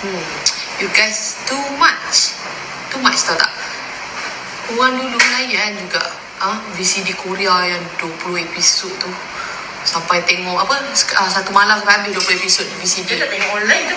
You guys too much. Too much tau tak? Orang dulu layan juga VCD Korea yang 20 episod tu. Sampai tengok satu malam sampai habis 20 episod VCD. Kita tak tengok online ke?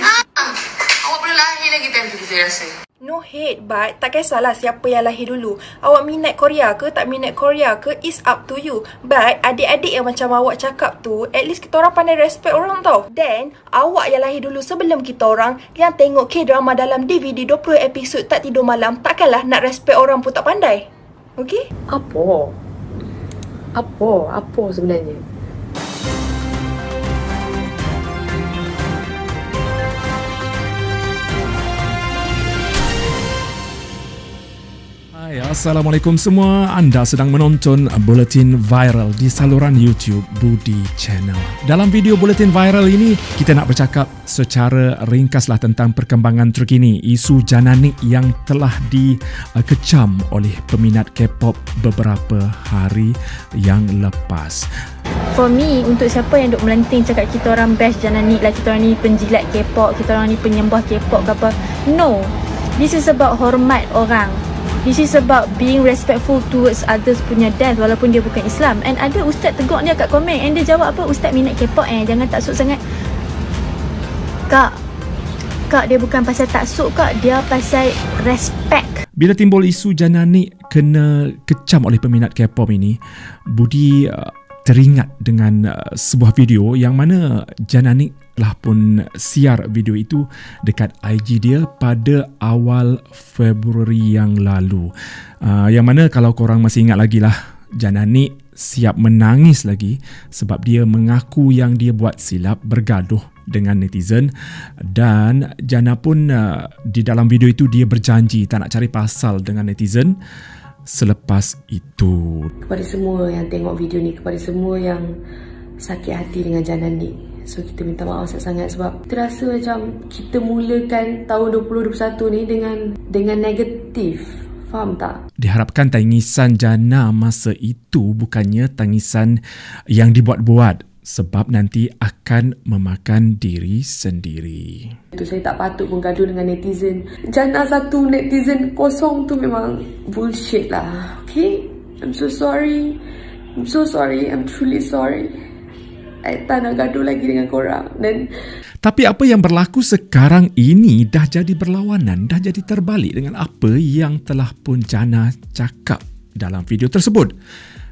Awak belum lahir lagi time tu kita rasa. No hate, but tak kisahlah siapa yang lahir dulu. Awak minat Korea ke, tak minat Korea ke, it's up to you. But adik-adik yang macam awak cakap tu, at least kita orang pandai respect orang tau. Then, awak yang lahir dulu sebelum kita orang, yang tengok K-drama dalam DVD 20 episod tak tidur malam, takkanlah nak respect orang pun tak pandai. Okay? Apa sebenarnya? Hai, Assalamualaikum semua. Anda sedang menonton Buletin Viral di saluran YouTube Budi Channel. Dalam video Buletin Viral ini, kita nak bercakap secara ringkaslah tentang perkembangan terkini isu Jananik yang telah dikecam oleh peminat K-pop beberapa hari yang lepas. For me, untuk siapa yang duk melenting cakap kita orang best Jananik lah, kita orang ni penjilat K-pop, kita orang ni penyembah K-pop ke apa. No, this is about hormat orang. This is about being respectful towards others punya dance walaupun dia bukan Islam. And ada ustaz tegur dia kat komen and dia jawab apa? Ustaz minat K-pop jangan taksub sangat. Kak, dia bukan pasal taksub kak, dia pasal respect. Bila timbul isu Jananik kena kecam oleh peminat K-pop ini, Budi teringat dengan sebuah video yang mana Jananik telah pun siar video itu dekat IG dia pada awal Februari yang lalu. Yang mana kalau korang masih ingat lagi lah, Jananik siap menangis lagi sebab dia mengaku yang dia buat silap bergaduh dengan netizen, dan Jana pun di dalam video itu dia berjanji tak nak cari pasal dengan netizen. Selepas itu, Kepada semua yang tengok video ni, kepada semua yang sakit hati dengan Jananik, so kita minta maaf sangat sebab terasa macam kita mulakan tahun 2021 ni dengan negatif. Faham tak? Diharapkan tangisan Jana masa itu bukannya tangisan yang dibuat-buat, sebab nanti akan memakan diri sendiri. Itu saya tak patut pun gaduh dengan netizen. Jana satu, netizen kosong tu memang bullshit lah. Okay? I'm so sorry. I'm truly sorry. I tak nak gaduh lagi dengan korang. Tapi apa yang berlaku sekarang ini dah jadi berlawanan, dah jadi terbalik dengan apa yang telah pun Jana cakap dalam video tersebut.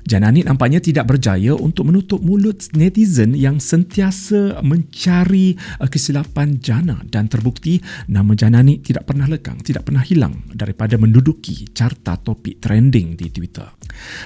Jananik nampaknya tidak berjaya untuk menutup mulut netizen yang sentiasa mencari kesilapan Jana, dan terbukti nama Jananik tidak pernah lekang, tidak pernah hilang daripada menduduki carta topik trending di Twitter.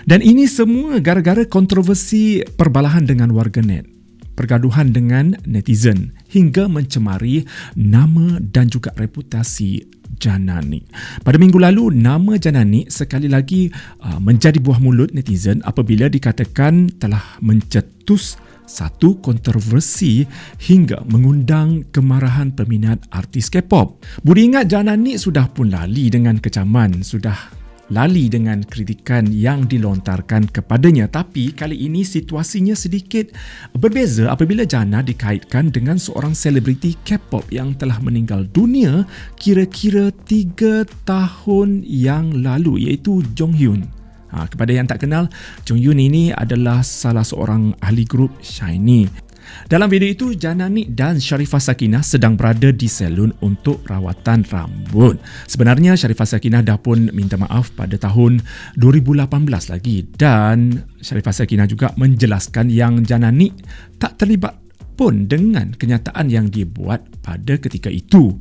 Dan ini semua gara-gara kontroversi perbalahan dengan warganet, pergaduhan dengan netizen hingga mencemari nama dan juga reputasi Jananik. Pada minggu lalu, nama Jananik sekali lagi menjadi buah mulut netizen apabila dikatakan telah mencetus satu kontroversi hingga mengundang kemarahan peminat artis K-pop. Budi ingat Jananik sudah pun lali dengan kecaman, sudah lali dengan kritikan yang dilontarkan kepadanya, tapi kali ini situasinya sedikit berbeza apabila Jana dikaitkan dengan seorang selebriti K-pop yang telah meninggal dunia kira-kira 3 tahun yang lalu, iaitu Jong Hyun. Kepada yang tak kenal, Jong Hyun ini adalah salah seorang ahli grup SHINee. Dalam video itu, Jananik dan Sharifah Sakinah sedang berada di salon untuk rawatan rambut. Sebenarnya Sharifah Sakinah dah pun minta maaf pada tahun 2018 lagi, dan Sharifah Sakinah juga menjelaskan yang Jananik tak terlibat pun dengan kenyataan yang dia buat pada ketika itu.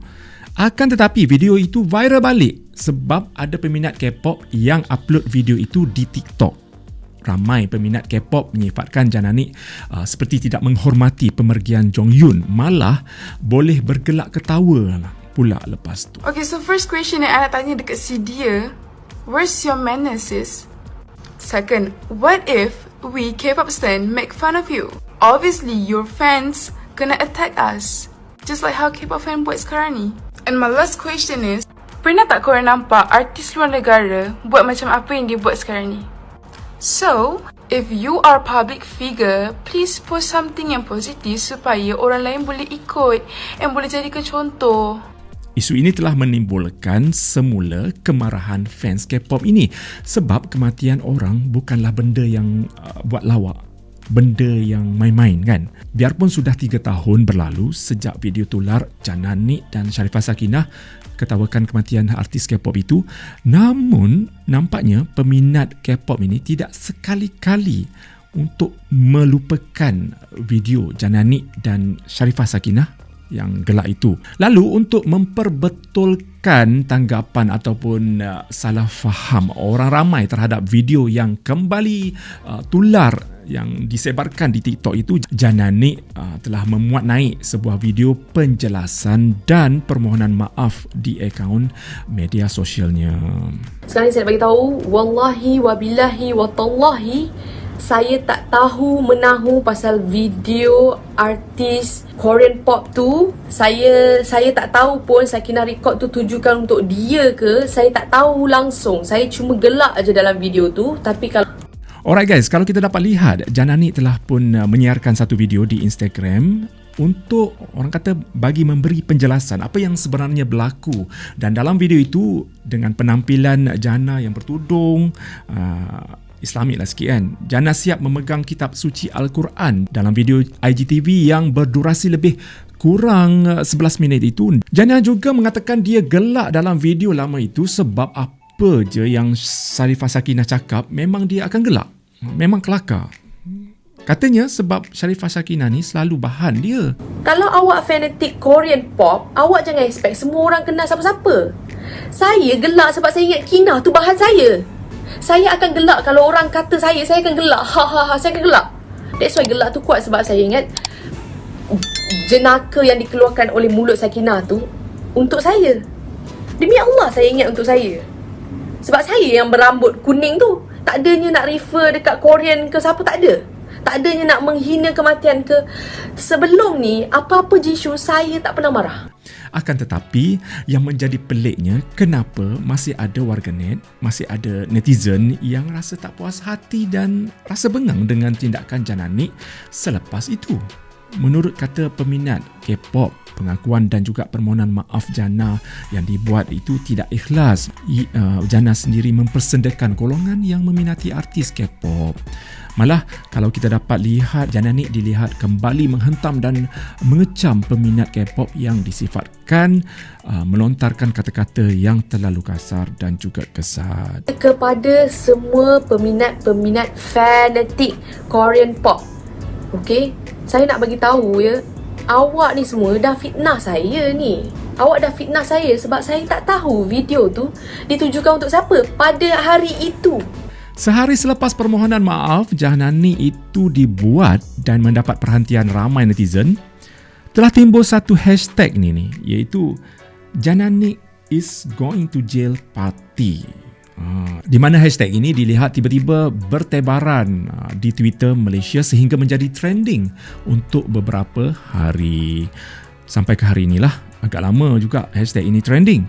Akan tetapi video itu viral balik sebab ada peminat K-pop yang upload video itu di TikTok. Ramai peminat K-pop menyifatkan Jananik seperti tidak menghormati pemergian Jong Hyun, malah boleh bergelak ketawa pula lepas tu. Okay, so first question yang I nak tanya dekat si dia, where's your manners, sis? Second, what if we K-pop stan make fun of you? Obviously, your fans gonna attack us, just like how K-pop fan buat sekarang ni. And my last question is, pernah tak korang nampak artis luar negara buat macam apa yang dia buat sekarang ni? So, if you are public figure, please post something yang positif supaya orang lain boleh ikut and boleh jadikan contoh. Isu ini telah menimbulkan semula kemarahan fans K-pop ini sebab kematian orang bukanlah benda yang buat lawak, benda yang main-main kan. Biarpun sudah 3 tahun berlalu sejak video tular Jana Nik dan Sharifah Sakinah ketawakan kematian artis K-pop itu, namun nampaknya peminat K-pop ini tidak sekali-kali untuk melupakan video Jana Nik dan Sharifah Sakinah yang gelak itu. Lalu untuk memperbetulkan tanggapan ataupun salah faham orang ramai terhadap video yang kembali tular yang disebarkan di TikTok itu, Jana Nik telah memuat naik sebuah video penjelasan dan permohonan maaf di akaun media sosialnya. Sekarang ni saya nak bagi tahu, wallahi wabillahi watallahi, saya tak tahu menahu pasal video artis Korean pop tu. Saya tak tahu pun Sakinah record tu tujukan untuk dia ke. Saya tak tahu langsung. Saya cuma gelak aja dalam video tu. Tapi kalau Alright guys, kalau kita dapat lihat, Jana Nik telah pun menyiarkan satu video di Instagram untuk orang kata bagi memberi penjelasan apa yang sebenarnya berlaku. Dan dalam video itu dengan penampilan Jana yang bertudung Islamik lah sikit kan, Jana siap memegang kitab suci Al-Quran dalam video IGTV yang berdurasi lebih kurang 11 minit itu. Jana juga mengatakan dia gelak dalam video lama itu sebab apa je yang Sharifah Sakinah cakap memang dia akan gelak, memang kelakar. Katanya sebab Sharifah Sakinah ni selalu bahan dia. kalau awak fanatik Korean pop, awak jangan expect semua orang kenal siapa-siapa. Saya gelak sebab saya ingat Kina tu bahan saya. Saya akan gelak kalau orang kata saya akan gelak. Saya akan gelak. That's why gelak tu kuat sebab saya ingat jenaka yang dikeluarkan oleh mulut Sakinah tu untuk saya. Demi Allah saya ingat untuk saya. Sebab saya yang berambut kuning tu. Tak adanya nak refer dekat Korean ke siapa, tak ada. Tak adanya nak menghina kematian ke. Sebelum ni, apa-apa isu saya tak pernah marah. Akan tetapi, yang menjadi peliknya, kenapa masih ada warganet, masih ada netizen yang rasa tak puas hati dan rasa bengang dengan tindakan Jana Nik selepas itu. Menurut kata peminat K-pop, pengakuan dan juga permohonan maaf Jana yang dibuat itu tidak ikhlas. Jana sendiri mempersendakan golongan yang meminati artis K-pop. Malah kalau kita dapat lihat, Jana Nik dilihat kembali menghentam dan mengecam peminat K-pop yang disifatkan melontarkan kata-kata yang terlalu kasar dan juga kesat. Kepada semua peminat-peminat fanatik Korean pop, okey, saya nak bagi tahu ya, awak ni semua dah fitnah saya ni. Awak dah fitnah saya sebab saya tak tahu video tu ditujukan untuk siapa pada hari itu. Sehari selepas permohonan maaf Jana Nik itu dibuat dan mendapat perhatian ramai netizen, telah timbul satu hashtag ni iaitu Jana Nik is going to jail party. Di mana hashtag ini dilihat tiba-tiba bertebaran di Twitter Malaysia sehingga menjadi trending untuk beberapa hari. Sampai ke hari inilah, agak lama juga hashtag ini trending.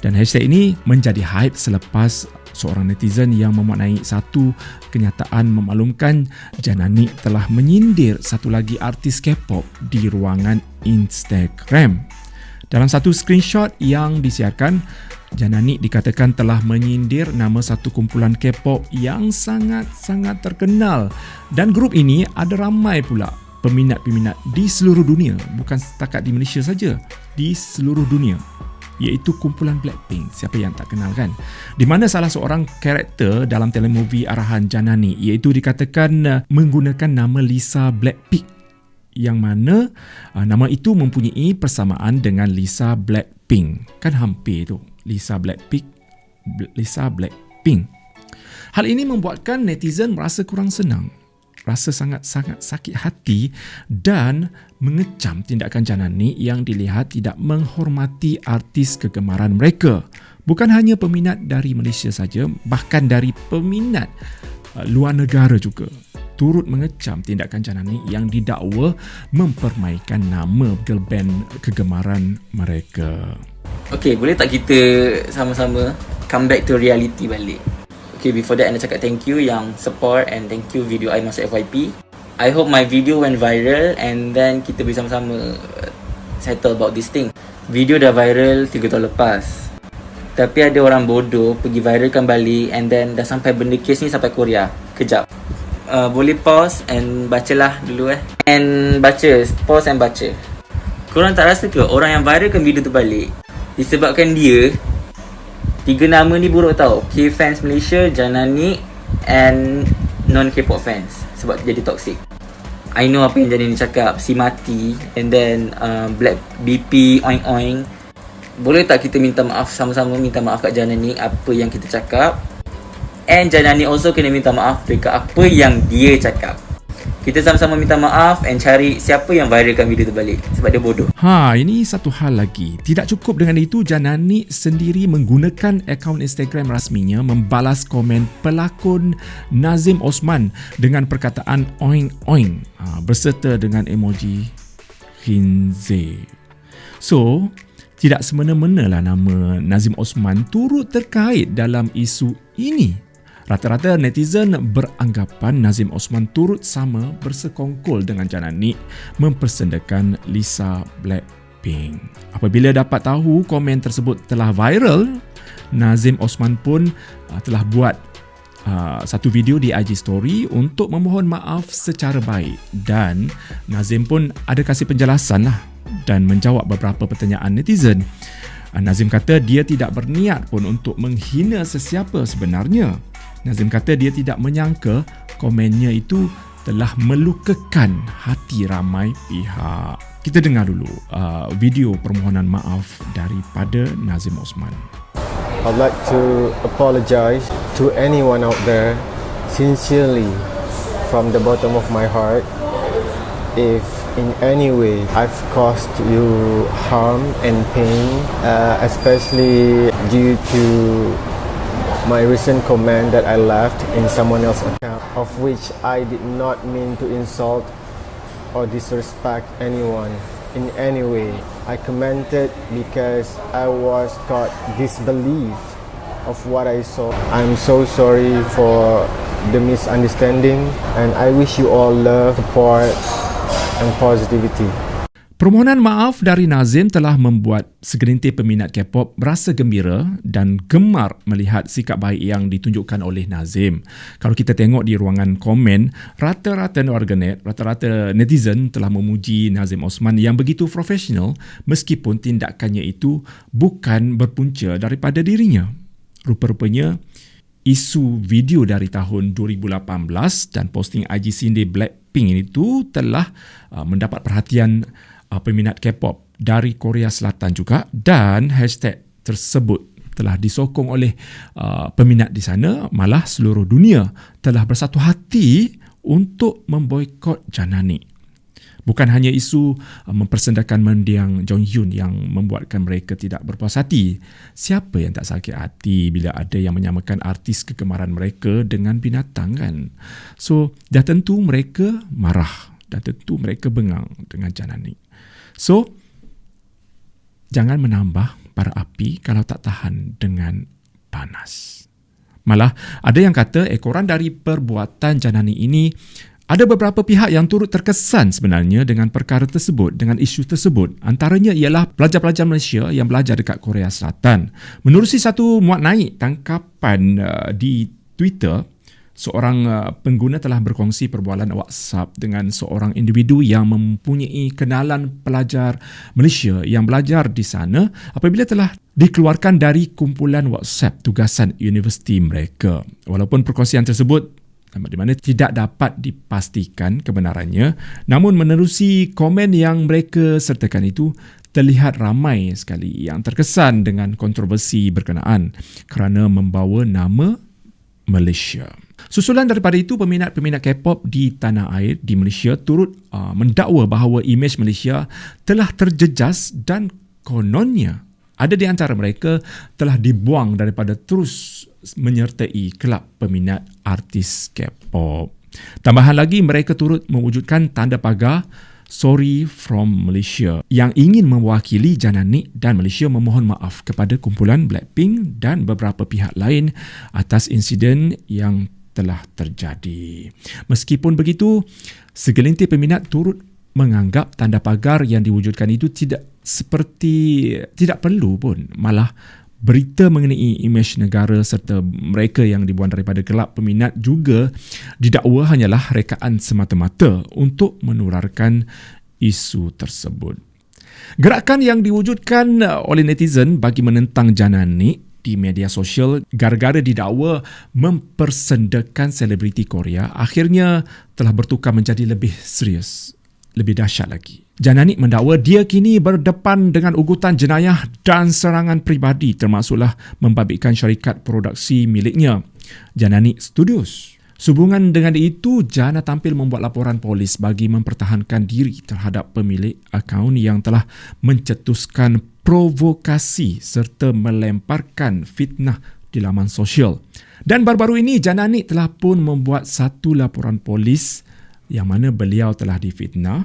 Dan hashtag ini menjadi hype selepas seorang netizen yang memuat naik satu kenyataan memaklumkan Jana Nik telah menyindir satu lagi artis K-pop di ruangan Instagram. Dalam satu screenshot yang disiarkan, Jana Nik dikatakan telah menyindir nama satu kumpulan K-pop yang sangat-sangat terkenal. Dan grup ini ada ramai pula peminat-peminat di seluruh dunia, bukan setakat di Malaysia saja, di seluruh dunia, iaitu kumpulan Blackpink. Siapa yang tak kenal kan? Di mana salah seorang karakter dalam telemovie arahan Jana Nik iaitu dikatakan menggunakan nama Lisa Blackpink, yang mana nama itu mempunyai persamaan dengan Lisa Blackpink. Kan hampir tu, Lisa Blackpink. Hal ini membuatkan netizen merasa kurang senang, rasa sangat-sangat sakit hati dan mengecam tindakan Jana Nik yang dilihat tidak menghormati artis kegemaran mereka. Bukan hanya peminat dari Malaysia saja, bahkan dari peminat luar negara juga turut mengecam tindakan Jana Nik yang didakwa mempermainkan nama girl band kegemaran mereka. Okay, boleh tak kita sama-sama come back to reality balik? Okay, before that, I nak cakap thank you yang support and thank you video I masuk FYP. I hope my video went viral and then kita boleh sama-sama settle about this thing. Video dah viral 3 tahun lepas. Tapi ada orang bodoh pergi viralkan balik and then dah sampai benda kes ni sampai Korea. Kejap. Boleh pause and bacalah dulu And baca, pause and baca. Korang tak rasa ke orang yang viralkan video tu balik disebabkan dia 3 nama ni buruk tau. K-fans Malaysia, Janani and non-K-pop fans. Sebab jadi toxic. I know apa yang Janani cakap. Si mati and then Black BP oing oing. Boleh tak kita minta maaf sama-sama, minta maaf kat Janani apa yang kita cakap, and Janani also kena minta maaf dekat apa yang dia cakap. Kita sama-sama minta maaf and cari siapa yang viralkan video tu balik sebab dia bodoh. Ini satu hal lagi. Tidak cukup dengan itu, Janani sendiri menggunakan akaun Instagram rasminya membalas komen pelakon Nazim Osman dengan perkataan oing oing berserta dengan emoji khinzir. So, tidak semena-mena lah nama Nazim Osman turut terkait dalam isu ini. Rata-rata netizen beranggapan Nazim Osman turut sama bersekongkol dengan Janani mempersendakan Lisa Blackpink. Apabila dapat tahu komen tersebut telah viral, Nazim Osman pun telah buat satu video di IG Story untuk memohon maaf secara baik, dan Nazim pun ada kasih penjelasan lah dan menjawab beberapa pertanyaan netizen. Nazim kata dia tidak berniat pun untuk menghina sesiapa sebenarnya. Nazim kata dia tidak menyangka komennya itu telah melukakan hati ramai pihak. Kita dengar dulu video permohonan maaf daripada Nazim Osman. I'd like to apologize to anyone out there sincerely from the bottom of my heart if in any way I've caused you harm and pain, especially due to my recent comment that I left in someone else's account, of which I did not mean to insult or disrespect anyone in any way. I commented because I was caught disbelief of what I saw. I'm so sorry for the misunderstanding, and I wish you all love, support and positivity. Permohonan maaf dari Nazim telah membuat segelintir peminat K-pop berasa gembira dan gemar melihat sikap baik yang ditunjukkan oleh Nazim. Kalau kita tengok di ruangan komen, rata-rata warganet, rata-rata netizen telah memuji Nazim Osman yang begitu profesional meskipun tindakannya itu bukan berpunca daripada dirinya. Rupa-rupanya, isu video dari tahun 2018 dan posting IG sindir Blackpink itu telah mendapat perhatian peminat K-pop dari Korea Selatan juga, dan hashtag tersebut telah disokong oleh peminat di sana. Malah seluruh dunia telah bersatu hati untuk memboikot Janani. Bukan hanya isu mempersendakan mendiang Jong Hyun yang membuatkan mereka tidak berpuas hati. Siapa yang tak sakit hati bila ada yang menyamakan artis kegemaran mereka dengan binatang kan? So, dah tentu mereka marah. Dah tentu mereka bengang dengan Janani. So, jangan menambah bara api kalau tak tahan dengan panas. Malah, ada yang kata ekoran dari perbuatan Janani ini, ada beberapa pihak yang turut terkesan sebenarnya dengan perkara tersebut, dengan isu tersebut. Antaranya ialah pelajar-pelajar Malaysia yang belajar dekat Korea Selatan. Menerusi satu muat naik tangkapan di Twitter, seorang pengguna telah berkongsi perbualan WhatsApp dengan seorang individu yang mempunyai kenalan pelajar Malaysia yang belajar di sana apabila telah dikeluarkan dari kumpulan WhatsApp tugasan universiti mereka. Walaupun perkongsian tersebut di mana tidak dapat dipastikan kebenarannya, namun menerusi komen yang mereka sertakan itu, terlihat ramai sekali yang terkesan dengan kontroversi berkenaan kerana membawa nama Malaysia. Susulan daripada itu, peminat-peminat K-pop di tanah air di Malaysia turut mendakwa bahawa imej Malaysia telah terjejas dan kononnya ada di antara mereka telah dibuang daripada terus menyertai kelab peminat artis K-pop. Tambahan lagi, mereka turut mewujudkan tanda pagar Sorry from Malaysia yang ingin mewakili Janani dan Malaysia memohon maaf kepada kumpulan Blackpink dan beberapa pihak lain atas insiden yang telah terjadi. Meskipun begitu, segelintir peminat turut menganggap tanda pagar yang diwujudkan itu tidak seperti tidak perlu pun, malah berita mengenai imej negara serta mereka yang dibuang daripada kelab peminat juga didakwa hanyalah rekaan semata-mata untuk menurarkan isu tersebut. Gerakan yang diwujudkan oleh netizen bagi menentang Jananik di media sosial gara-gara didakwa mempersendakan selebriti Korea akhirnya telah bertukar menjadi lebih serius, lebih dahsyat lagi. Jananik mendakwa dia kini berdepan dengan ugutan jenayah dan serangan peribadi termasuklah membabitkan syarikat produksi miliknya, Jananik Studios. Sehubungan dengan itu, Jana tampil membuat laporan polis bagi mempertahankan diri terhadap pemilik akaun yang telah mencetuskan provokasi serta melemparkan fitnah di laman sosial. Dan baru-baru ini, Jananik telah pun membuat satu laporan polis yang mana beliau telah difitnah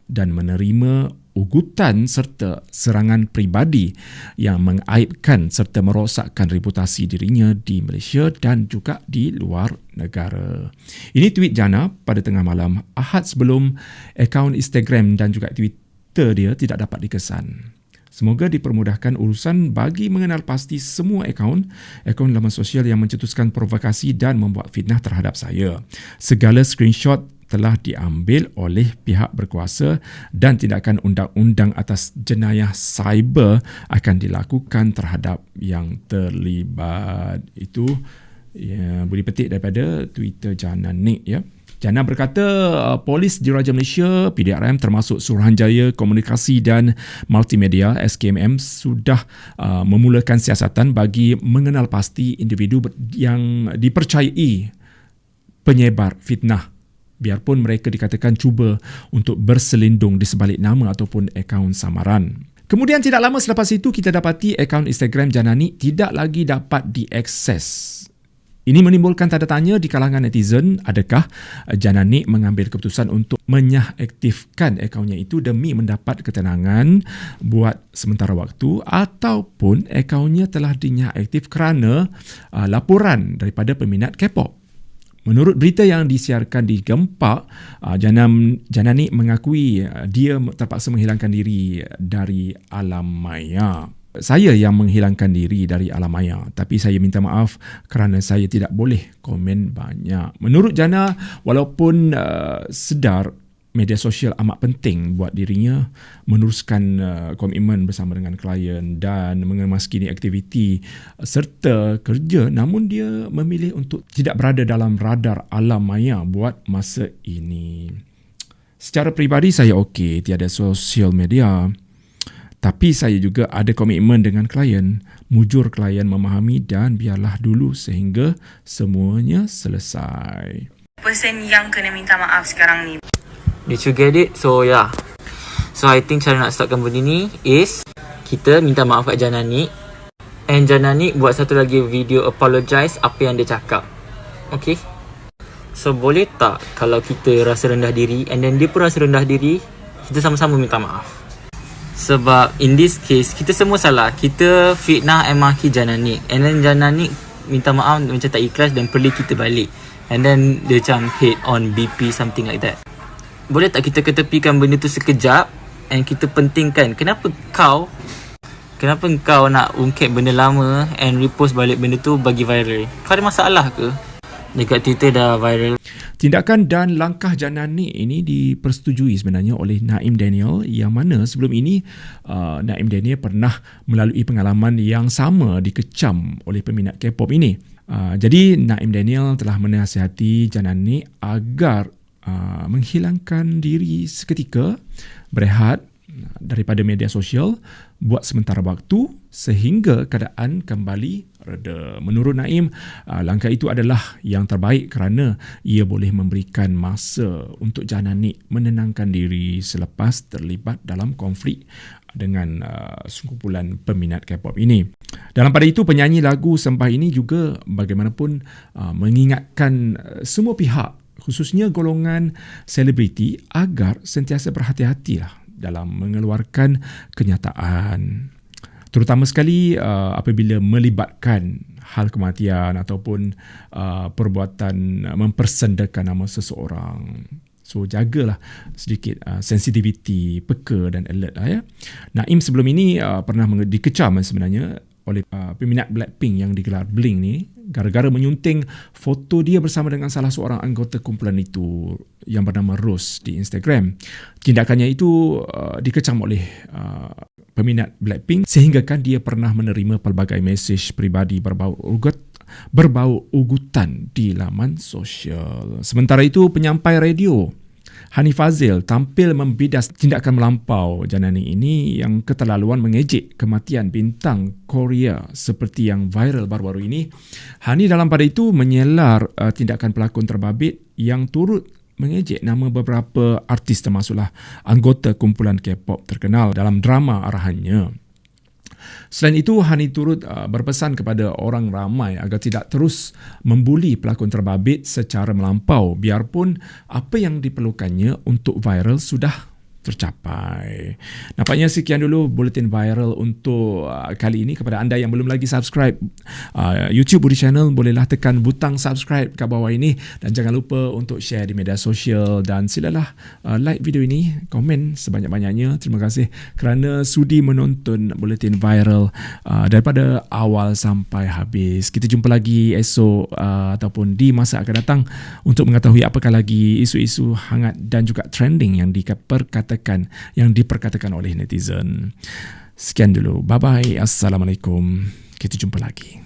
dan menerima ugutan serta serangan peribadi yang mengaibkan serta merosakkan reputasi dirinya di Malaysia dan juga di luar negara. Ini tweet Jana pada tengah malam Ahad sebelum akaun Instagram dan juga Twitter dia tidak dapat dikesan. Semoga dipermudahkan urusan bagi mengenal pasti semua akaun laman sosial yang mencetuskan provokasi dan membuat fitnah terhadap saya. Segala screenshot telah diambil oleh pihak berkuasa dan tindakan undang-undang atas jenayah cyber akan dilakukan terhadap yang terlibat. Itu boleh petik daripada Twitter Jananik ya. Jana berkata polis Diraja Malaysia PDRM termasuk Suruhanjaya Komunikasi dan Multimedia SKMM sudah memulakan siasatan bagi mengenal pasti individu yang dipercayai penyebar fitnah, biarpun mereka dikatakan cuba untuk berselindung di sebalik nama ataupun akaun samaran. Kemudian tidak lama selepas itu kita dapati akaun Instagram Jananik tidak lagi dapat diakses. Ini menimbulkan tanda tanya di kalangan netizen, adakah Jananik mengambil keputusan untuk menyahaktifkan akaunnya itu demi mendapat ketenangan buat sementara waktu ataupun akaunnya telah dinyahaktif kerana laporan daripada peminat K-pop. Menurut berita yang disiarkan di Gempak, Jananik mengakui dia terpaksa menghilangkan diri dari alam maya. Saya yang menghilangkan diri dari alam maya, tapi saya minta maaf kerana saya tidak boleh komen banyak. Menurut Jana, walaupun sedar media sosial amat penting buat dirinya meneruskan komitmen bersama dengan klien dan mengemaskini aktiviti serta kerja, namun dia memilih untuk tidak berada dalam radar alam maya buat masa ini. Secara peribadi saya okey tiada sosial media. Tapi saya juga ada komitmen dengan klien, mujur klien memahami dan biarlah dulu sehingga semuanya selesai. Person yang kena minta maaf sekarang ni. Did you get it? So yeah. So I think cara nak startkan benda ni is kita minta maaf kat Jananik and Jananik buat satu lagi video apologize apa yang dia cakap. Okay? So boleh tak kalau kita rasa rendah diri and then dia pun rasa rendah diri, kita sama-sama minta maaf. Sebab in this case kita semua salah. Kita fitnah and maki Jananik and then Jananik minta maaf macam tak ikhlas dan perli kita balik. And then dia macam hate on BP something like that. Boleh tak kita ketepikan benda tu sekejap and kita pentingkan kenapa kau nak ungkit benda lama and repost balik benda tu bagi viral? Kau ada masalah ke? Dekat Twitter dah viral. Tindakan dan langkah Jananik ini dipersetujui sebenarnya oleh Naim Daniel yang mana sebelum ini Naim Daniel pernah melalui pengalaman yang sama dikecam oleh peminat K-pop ini. Jadi Naim Daniel telah menasihati Jananik agar menghilangkan diri seketika, berehat daripada media sosial buat sementara waktu sehingga keadaan kembali reda. Menurut Naim, langkah itu adalah yang terbaik kerana ia boleh memberikan masa untuk Jananik menenangkan diri selepas terlibat dalam konflik dengan sekumpulan peminat K-pop ini. Dalam pada itu, penyanyi lagu Sembah ini juga bagaimanapun mengingatkan semua pihak, khususnya golongan selebriti, agar sentiasa berhati-hatilah dalam mengeluarkan kenyataan. Terutama sekali apabila melibatkan hal kematian ataupun perbuatan mempersendakan nama seseorang. So jagalah sedikit sensitivity, peka dan alert lah ya. Naim sebelum ini pernah dikecam sebenarnya oleh peminat Blackpink yang digelar Blink ni gara-gara menyunting foto dia bersama dengan salah seorang anggota kumpulan itu yang bernama Rose di Instagram. Tindakannya itu dikecam oleh peminat Blackpink sehinggakan dia pernah menerima pelbagai mesej peribadi berbau ugutan di laman sosial. Sementara itu, penyampai radio Hani Fazil tampil membidas tindakan melampau Janani ini yang keterlaluan mengejek kematian bintang Korea seperti yang viral baru-baru ini. Hani dalam pada itu menyelar tindakan pelakon terbabit yang turut mengejek nama beberapa artis termasuklah anggota kumpulan K-pop terkenal dalam drama arahannya. Selain itu, Hani turut berpesan kepada orang ramai agar tidak terus membuli pelakon terbabit secara melampau biarpun apa yang diperlukannya untuk viral sudah tercapai. Nampaknya sekian dulu Bulletin Viral untuk kali ini. Kepada anda yang belum lagi subscribe YouTube Budi Channel, bolehlah tekan butang subscribe kat bawah ini dan jangan lupa untuk share di media sosial dan silalah like video ini, komen sebanyak-banyaknya. Terima kasih kerana sudi menonton Bulletin Viral daripada awal sampai habis. Kita jumpa lagi esok ataupun di masa akan datang untuk mengetahui apakah lagi isu-isu hangat dan juga trending yang diperkatakan oleh netizen. Sekian dulu. Bye-bye. Assalamualaikum. Kita jumpa lagi.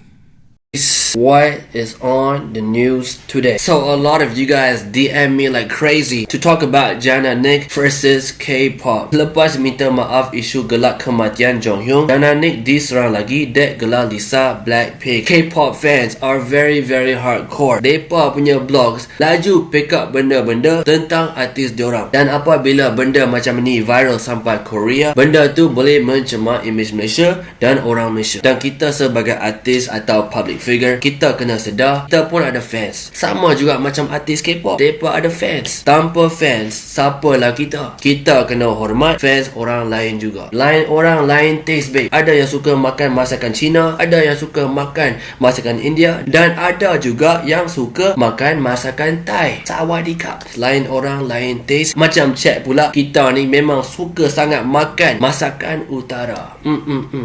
What is on the news today? So a lot of you guys DM me like crazy to talk about Jana Nick versus K-pop. Lepas minta maaf isu gelak kematian Jonghyun, Jana Nick diserang lagi dek gelar Lisa Blackpink. K-pop fans are very hardcore. Depa punya blogs laju pick up benda-benda tentang artis diorang. Dan apabila benda macam ni viral sampai Korea, benda tu boleh mencemar image Malaysia dan orang Malaysia. Dan kita sebagai artis atau public figure, kita kena sedar kita pun ada fans. Sama juga macam artis K-pop, mereka ada fans. Tanpa fans, siapalah kita? Kita kena hormat fans orang lain juga. Lain orang, lain taste babe. Ada yang suka makan masakan Cina, ada yang suka makan masakan India, dan ada juga yang suka makan masakan Thai. Sawadikap. Lain orang, lain taste. Macam chat pula, kita ni memang suka sangat makan masakan utara.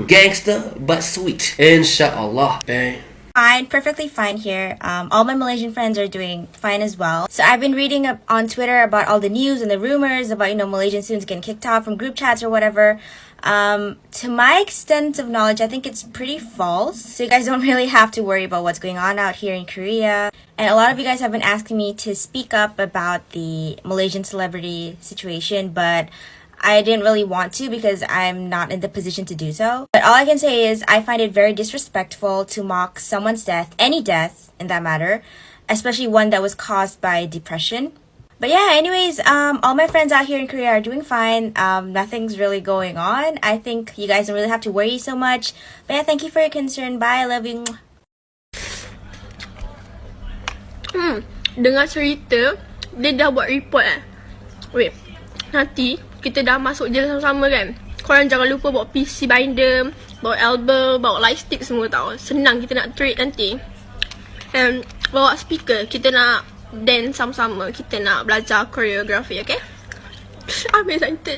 Gangster but sweet. InsyaAllah. Bang. Fine, perfectly fine here. All my Malaysian friends are doing fine as well. So I've been reading up on Twitter about all the news and the rumors about, Malaysian students getting kicked out from group chats or whatever. To my extent of knowledge, I think it's pretty false. So you guys don't really have to worry about what's going on out here in Korea. And a lot of you guys have been asking me to speak up about the Malaysian celebrity situation, but I didn't really want to because I'm not in the position to do so. But all I can say is I find it very disrespectful to mock someone's death, any death in that matter, especially one that was caused by depression. But yeah, anyways, all my friends out here in Korea are doing fine. Nothing's really going on. I think you guys don't really have to worry so much. But yeah, thank you for your concern. Bye, I love you. Dengar cerita, dia dah buat report Wait, nanti kita dah masuk je sama-sama kan. Korang jangan lupa bawa PC binder, bawa album, bawa light stick semua tau. Senang kita nak trade nanti. And bawa speaker, kita nak dance sama-sama. Kita nak belajar choreography, okay? I'm excited.